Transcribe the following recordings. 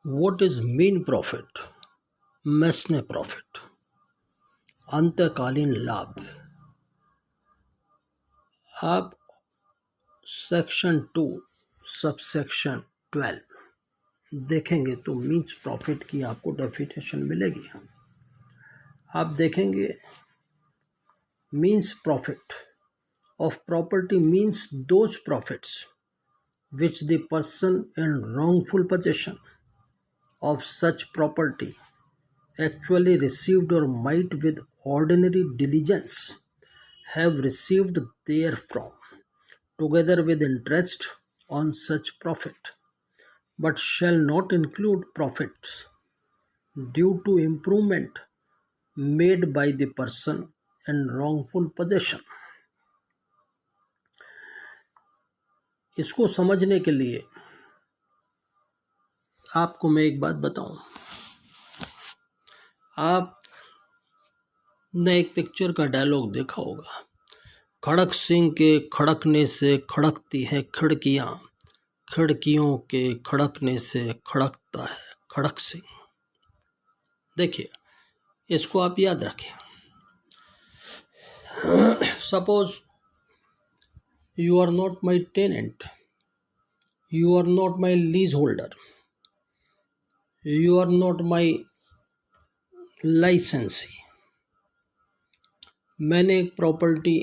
What is mean profit? Mesne profit, अंतकालीन लाभ। आप सेक्शन 2 सबसेक्शन 12 देखेंगे तो मीन्स प्रॉफिट की आपको डेफिनेशन मिलेगी। आप देखेंगे means profit of property means those profits which the person in wrongful possession of such property actually received or might with ordinary diligence have received therefrom, together with interest on such profit, but shall not include profits due to improvement made by the person in wrongful possession। इसको समझने के लिए आपको मैं एक बात बताऊं। आपने एक पिक्चर का डायलॉग देखा होगा, खड़क सिंह के खड़कने से खड़कती है खिड़कियां, खिड़कियों के खड़कने से खड़कता है खड़क सिंह। देखिए, इसको आप याद रखें। Suppose you are not my tenant, you are not my lease holder, you are not my licensee. मैंने एक प्रॉपर्टी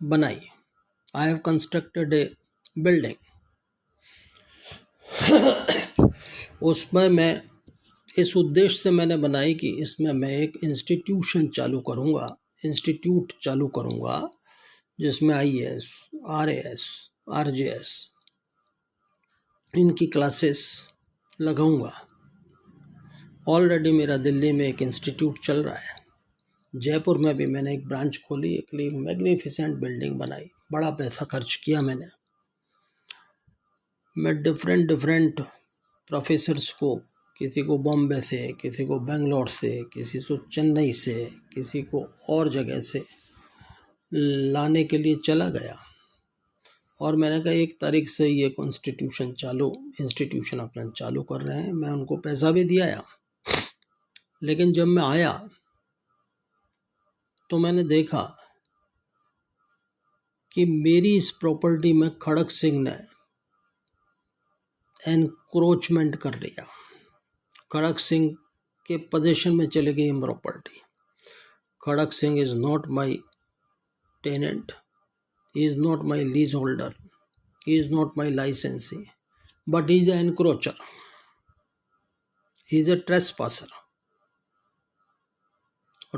बनाई, I have constructed a building. उसमें मैं इस उद्देश्य से मैंने बनाई कि इसमें मैं एक इंस्टीट्यूट चालू करूँगा जिसमें IAS, RAS, RJS इनकी क्लासेस लगाऊंगा। ऑलरेडी मेरा दिल्ली में एक इंस्टीट्यूट चल रहा है, जयपुर में भी मैंने एक ब्रांच खोली, एक मैग्निफिसेंट बिल्डिंग बनाई, बड़ा पैसा खर्च किया मैंने। मैं डिफरेंट प्रोफेसर्स को, किसी को बॉम्बे से, किसी को बेंगलोर से, किसी को चेन्नई से, किसी को और जगह से लाने के लिए चला गया और मैंने कहा 1 तारीख से ये इंस्टीट्यूशन अपना चालू कर रहे हैं। मैं उनको पैसा भी दिया, लेकिन जब मैं आया तो मैंने देखा कि मेरी इस प्रॉपर्टी में खड़क सिंह ने एनक्रोचमेंट कर लिया। खड़क सिंह के पोजीशन में चली गई property. Khadak Singh is not my tenant, he is not my leaseholder, he is not my licensee, but he is an encroacher, he is a trespasser,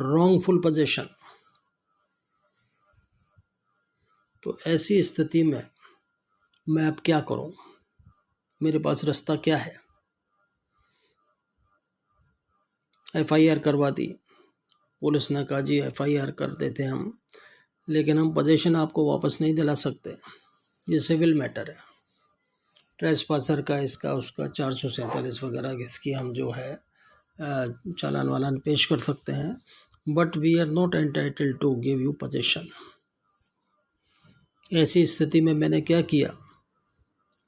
wrongful possession। तो ऐसी स्थिति में मैं अब क्या करूं? मेरे पास रास्ता क्या है? FIR करवा दी। पुलिस ने कहा जी FIR कर देते हम, लेकिन हम पोजीशन आपको वापस नहीं दिला सकते, ये सिविल मैटर है। ट्रेसपासर का, इसका उसका 447 वगैरह इसकी हम जो है चालान वालान पेश कर सकते हैं, but we are not entitled to give you position. ऐसी स्थिति में मैंने क्या किया?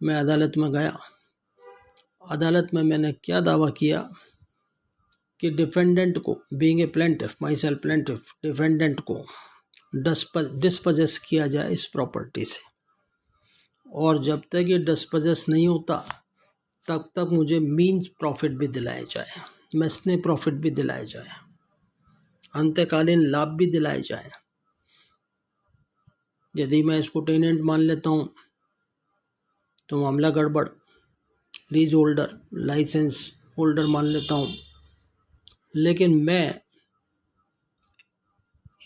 मैं अदालत में गया। अदालत में मैंने क्या दावा किया कि डिफेंडेंट को, being a plaintiff, my self plaintiff, defendant को डिस्पोजेस किया जाए इस प्रॉपर्टी से, और जब तक ये डिस्पोजेस नहीं होता तब तक मुझे मीन्स प्रॉफिट भी दिलाया जाए, मैसने प्रॉफिट भी दिलाया जाए, अंतकालीन लाभ भी दिलाए जाए। यदि मैं इसको टेनेंट मान लेता हूँ तो मामला गड़बड़, लीज होल्डर, लाइसेंस होल्डर मान लेता हूँ, लेकिन मैं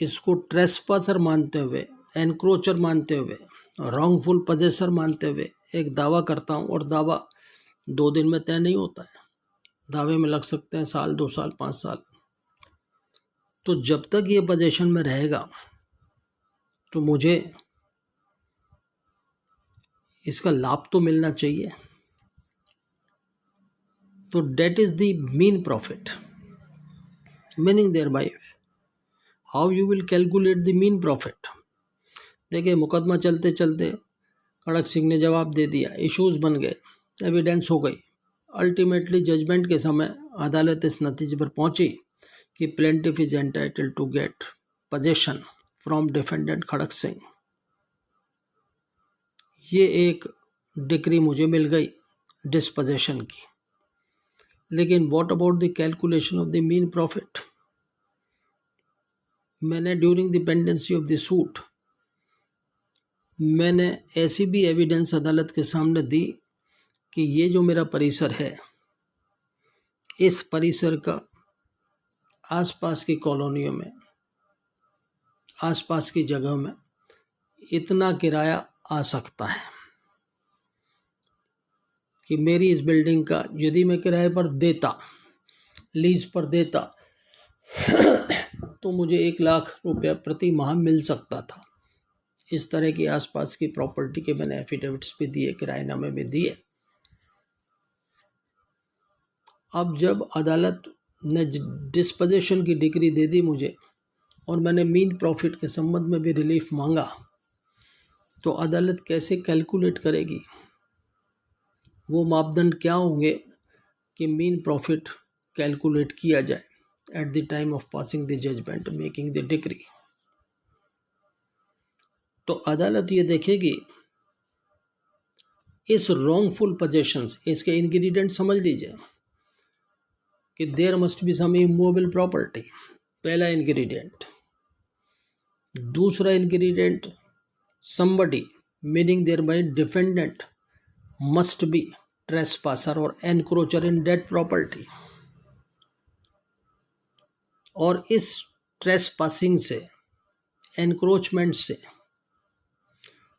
इसको ट्रेसपासर मानते हुए, एनक्रोचर मानते हुए, रॉन्गफुल पोजेसर मानते हुए एक दावा करता हूँ, और दावा 2 दिन में तय नहीं होता है, दावे में लग सकते हैं साल, 2 साल, 5 साल। तो जब तक ये पोजीशन में रहेगा तो मुझे इसका लाभ तो मिलना चाहिए। तो that is the mean profit, meaning thereby how you will calculate the mean profit. देखिए, मुकदमा चलते चलते खड़क सिंह ने जवाब दे दिया, इश्यूज बन गए, एविडेंस हो गई, अल्टीमेटली जजमेंट के समय अदालत इस नतीजे पर पहुंची कि plaintiff is entitled to get possession from defendant Khadak Singh. ये एक डिक्री मुझे मिल गई डिस्पोजेशन की। लेकिन what about the calculation of the mean profit? मैंने during the pendency of the suit मैंने ऐसी भी एविडेंस अदालत के सामने दी कि ये जो मेरा परिसर है, इस परिसर का आसपास की कॉलोनियों में, आसपास की जगहों में इतना किराया आ सकता है कि मेरी इस बिल्डिंग का यदि मैं किराए पर देता, लीज पर देता, तो मुझे 1,00,000 रुपया प्रति माह मिल सकता था। इस तरह की आसपास की प्रॉपर्टी के मैंने एफिडेविट्स भी दिए, किराएनामे भी दिए। अब जब अदालत ने डिस्पोजेशन की डिग्री दे दी मुझे और मैंने मीन प्रॉफिट के संबंध में भी रिलीफ मांगा, तो अदालत कैसे कैलकुलेट करेगी? वो मापदंड क्या होंगे कि मीन प्रॉफिट कैलकुलेट किया जाए at the time of passing the judgement, making the decree? तो अदालत ये देखेगी इस रॉन्गफुल पोजेशंस, इसके इंग्रेडिएंट समझ लीजिए कि there must be some immovable property, पहला इंग्रेडिएंट। दूसरा ingredient, somebody meaning thereby defendant must be trespasser or encroacher in that property, और इस ट्रेसपासिंग से, एनक्रोचमेंट से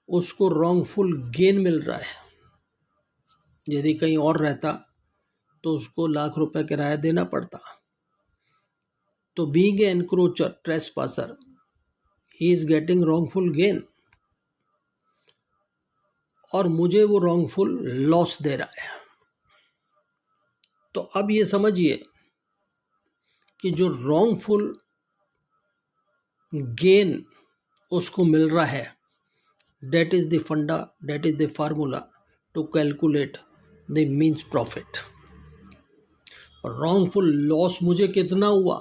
उसको रॉन्गफुल गेन मिल रहा है। यदि कहीं और रहता तो उसको ₹1,00,000 किराया देना पड़ता। तो being a encroacher, trespasser, he is getting wrongful gain, और मुझे वो रॉन्गफुल लॉस दे रहा है। तो अब ये समझिए कि जो रॉन्गफुल गेन उसको मिल रहा है, that is the funda, that is the formula to calculate the means profit. Wrongful loss मुझे कितना हुआ?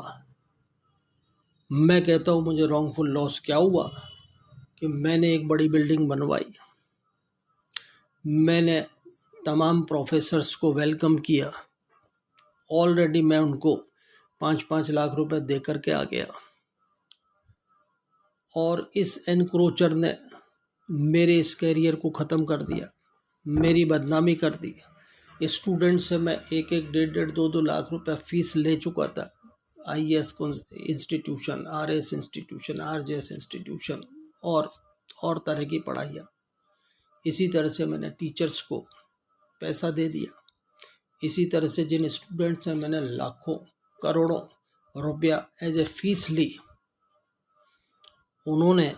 मैं कहता हूं मुझे रॉन्गफुल लॉस क्या हुआ कि मैंने एक बड़ी बिल्डिंग बनवाई, मैंने तमाम प्रोफेसर्स को वेलकम किया, ऑलरेडी मैं उनको 5-5 लाख रुपए दे करके आ गया, और इस एनक्रोचर ने मेरे इस कैरियर को ख़त्म कर दिया, मेरी बदनामी कर दी। स्टूडेंट से मैं 1-1, 1.5, 2-2 लाख रुपए फीस ले चुका था। IAS institution, RS institution, RJS institution और तरह की पढ़ाइयाँ। इसी तरह से मैंने टीचर्स को पैसा दे दिया। इसी तरह से जिन स्टूडेंट्स से मैंने लाखों करोड़ों रुपया एज ए फीस ली, उन्होंने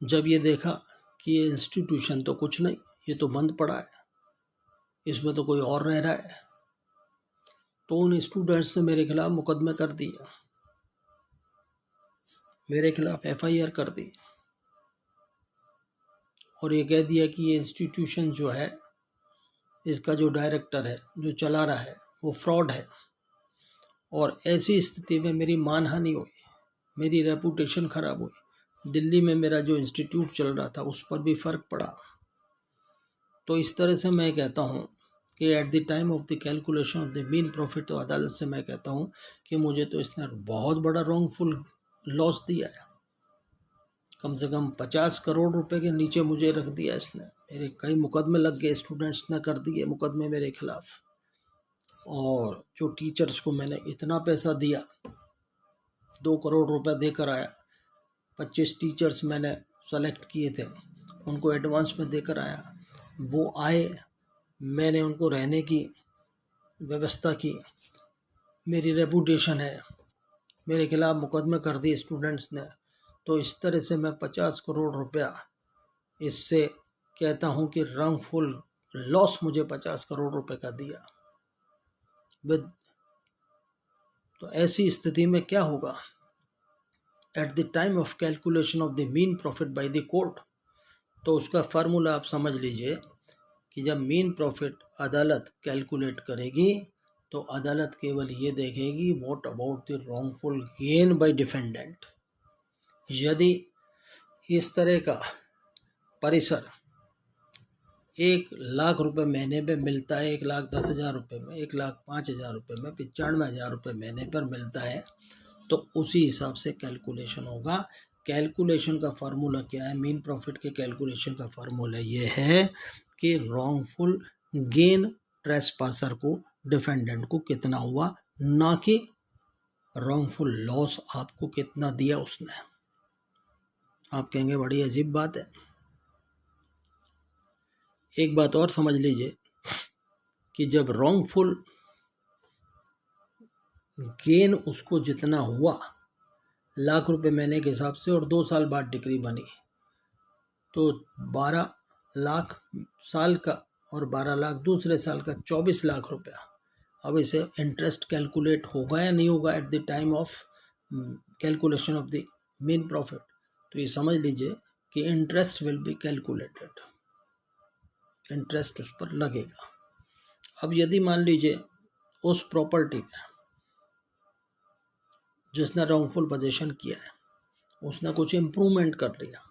जब ये देखा कि ये इंस्टीट्यूशन तो कुछ नहीं, ये तो बंद पड़ा है, इसमें तो कोई और रह रहा है, तो उन स्टूडेंट्स ने मेरे खिलाफ मुकदमे कर दिए, मेरे खिलाफ FIR कर दी, और ये कह दिया कि ये इंस्टीट्यूशन जो है, इसका जो डायरेक्टर है, जो चला रहा है, वो फ्रॉड है। और ऐसी स्थिति में मेरी मानहानि हुई, मेरी रेपुटेशन खराब हुई, दिल्ली में मेरा जो इंस्टीट्यूट चल रहा था उस पर भी फ़र्क पड़ा। तो इस तरह से मैं कहता हूँ कि eight the time of the calculation of the mean profit, तो अदालत से मैं कहता हूँ कि मुझे तो इसने बहुत बड़ा रॉन्गफुल लॉस दिया है। कम से कम 50 करोड़ रुपए के नीचे मुझे रख दिया इसने। मेरे कई मुकदमे लग गए, स्टूडेंट्स ने कर दिए मुकदमे मेरे खिलाफ, और जो टीचर्स को मैंने इतना पैसा दिया, 2 करोड़ रुपए देकर आया, 25 टीचर्स मैंने सेलेक्ट किए थे, उनको एडवांस में देकर आया, वो आए, मैंने उनको रहने की व्यवस्था की, मेरी रेपुटेशन है, मेरे खिलाफ मुकदमे कर दिए स्टूडेंट्स ने। तो इस तरह से मैं 50 करोड़ रुपया इससे कहता हूँ कि रॉन्गफुल लॉस मुझे 50 करोड़ रुपए का दिया। तो ऐसी स्थिति में क्या होगा? Eight the time of calculation of the mean profit by the court, तो उसका फार्मूला आप समझ लीजिए कि जब मीन प्रॉफिट अदालत कैलकुलेट करेगी तो अदालत केवल ये देखेगी what about the wrongful gain by defendant. यदि इस तरह का परिसर 1,00,000 रुपये महीने पे मिलता है, 1,10,000 रुपये में, 1,05,000 रुपये में, 95,000 रुपये महीने पर मिलता है, तो उसी हिसाब से कैलकुलेशन होगा। कैलकुलेशन का फार्मूला क्या है? मीन प्रॉफिट के कैलकुलेशन का फार्मूला ये है कि रॉन्गफुल गेन ट्रेसपासर को, डिफेंडेंट को कितना हुआ, ना कि रॉन्गफुल लॉस आपको कितना दिया उसने। आप कहेंगे बड़ी अजीब बात है। एक बात और समझ लीजिए कि जब रॉन्गफुल गेन उसको जितना हुआ 1,00,000 रुपये महीने के हिसाब से और 2 साल बाद डिक्री बनी, तो 12 लाख साल का और 12 लाख दूसरे साल का 24 लाख रुपया। अब इसे इंटरेस्ट कैलकुलेट होगा या नहीं होगा eight the time of calculation of the main profit? तो ये समझ लीजिए कि interest will be calculated, interest उस पर लगेगा। अब यदि मान लीजिए उस प्रॉपर्टी में जिसने रॉन्गफुल पोजीशन किया है उसने कुछ इम्प्रूवमेंट कर लिया,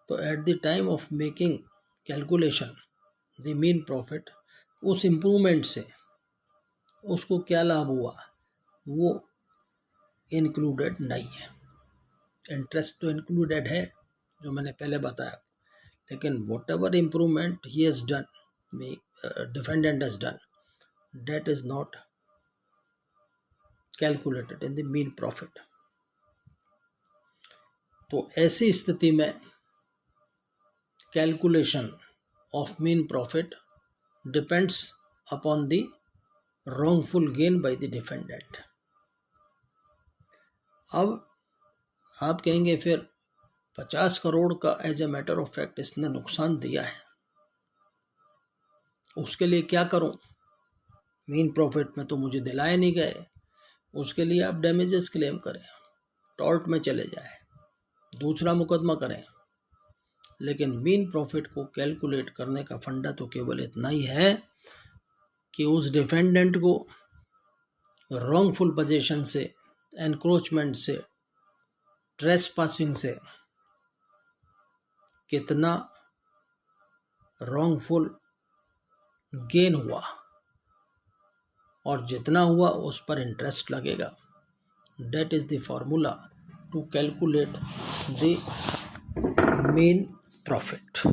तो eight the time of making calculation the mean profit, उस इम्प्रूवमेंट से उसको क्या लाभ हुआ वो इंक्लूडेड नहीं है। इंटरेस्ट तो इंक्लूडेड है जो मैंने पहले बताया, लेकिन what ever improvement he has done, defendant has done, that is not calculated in the mean profit। तो ऐसी स्थिति में calculation of mean profit depends upon the wrongful gain by the defendant। अब आप कहेंगे फिर 50 करोड़ का as a matter of fact इसने नुकसान दिया है, उसके लिए क्या करूं? मीन प्रॉफिट में तो मुझे दिलाए नहीं गए, उसके लिए आप डैमेजेस क्लेम करें, टॉर्ट में चले जाए, दूसरा मुकदमा करें। लेकिन मीन प्रॉफिट को कैलकुलेट करने का फंडा तो केवल इतना ही है कि उस डिफेंडेंट को रॉन्गफुल पोजीशन से, एनक्रोचमेंट से, ट्रेसपासिंग से कितना रॉन्गफुल गेन हुआ और जितना हुआ उस पर इंटरेस्ट लगेगा। That is the formula to calculate the mean profit।